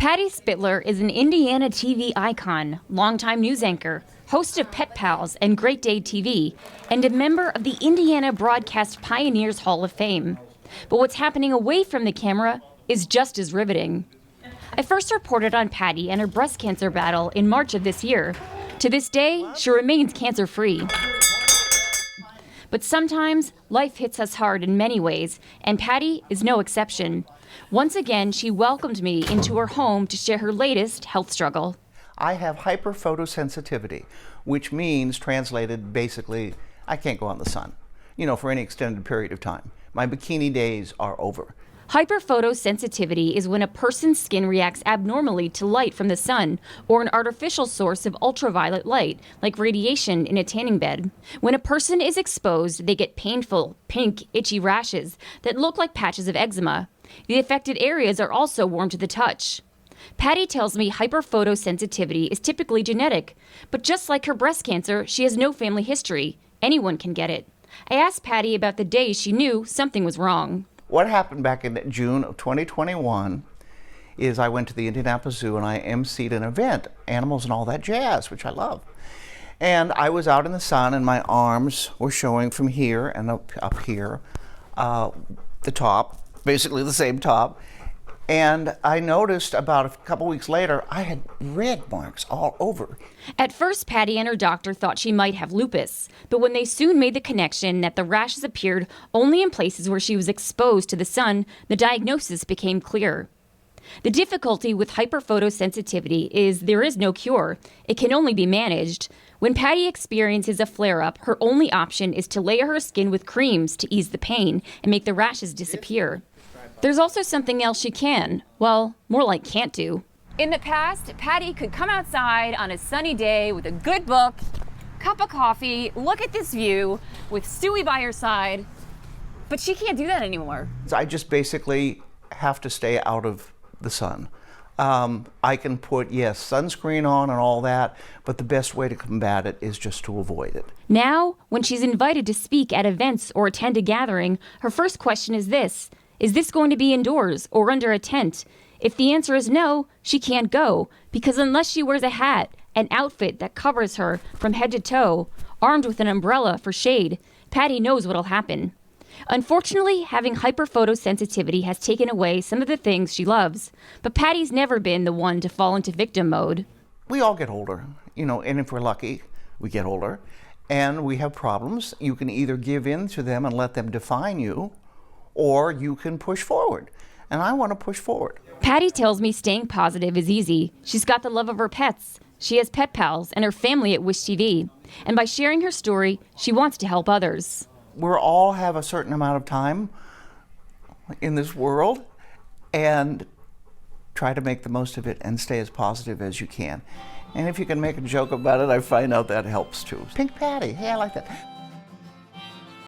Patty Spittler is an Indiana TV icon, longtime news anchor, host of Pet Pals and Great Day TV, and a member of the Indiana Broadcast Pioneers Hall of Fame. But what's happening away from the camera is just as riveting. I first reported on Patty and her breast cancer battle in March of this year. To this day, she remains cancer-free. But sometimes, life hits us hard in many ways, and Patty is no exception. Once again, she welcomed me into her home to share her latest health struggle. I have hyper-photosensitivity, which means, translated, basically, I can't go out in the sun, for any extended period of time. My bikini days are over. Hyperphotosensitivity is when a person's skin reacts abnormally to light from the sun or an artificial source of ultraviolet light, like radiation in a tanning bed. When a person is exposed, they get painful, pink, itchy rashes that look like patches of eczema. The affected areas are also warm to the touch. Patty tells me hyperphotosensitivity is typically genetic, but just like her breast cancer, she has no family history. Anyone can get it. I asked Patty about the day she knew something was wrong. What happened back in June of 2021 is I went to the Indianapolis Zoo and I emceed an event, animals and all that jazz, which I love. And I was out in the sun and my arms were showing from here and up here, the top, basically the same top. And I noticed about a couple weeks later, I had red marks all over. At first, Patty and her doctor thought she might have lupus, but when they soon made the connection that the rashes appeared only in places where she was exposed to the sun, the diagnosis became clear. The difficulty with hyperphotosensitivity is there is no cure. It can only be managed. When Patty experiences a flare-up, her only option is to layer her skin with creams to ease the pain and make the rashes disappear. There's also something else she can, well, more like can't do. In the past, Patty could come outside on a sunny day with a good book, cup of coffee, look at this view with Stewie by her side, but she can't do that anymore. I just basically have to stay out of the sun. I can put, yes, sunscreen on and all that, but the best way to combat it is just to avoid it. Now, when she's invited to speak at events or attend a gathering, her first question is this: is this going to be indoors or under a tent? If the answer is no, she can't go, because unless she wears a hat, an outfit that covers her from head to toe, armed with an umbrella for shade, Patty knows what'll happen. Unfortunately, having hyperphotosensitivity has taken away some of the things she loves, but Patty's never been the one to fall into victim mode. We all get older, and if we're lucky, we get older, and we have problems. You can either give in to them and let them define you, or you can push forward. And I want to push forward. Patty tells me staying positive is easy. She's got the love of her pets. She has pet pals and her family at Wish TV. And by sharing her story, she wants to help others. We all have a certain amount of time in this world, and try to make the most of it and stay as positive as you can. And if you can make a joke about it, I find out that helps too. Pink Patty, hey, I like that.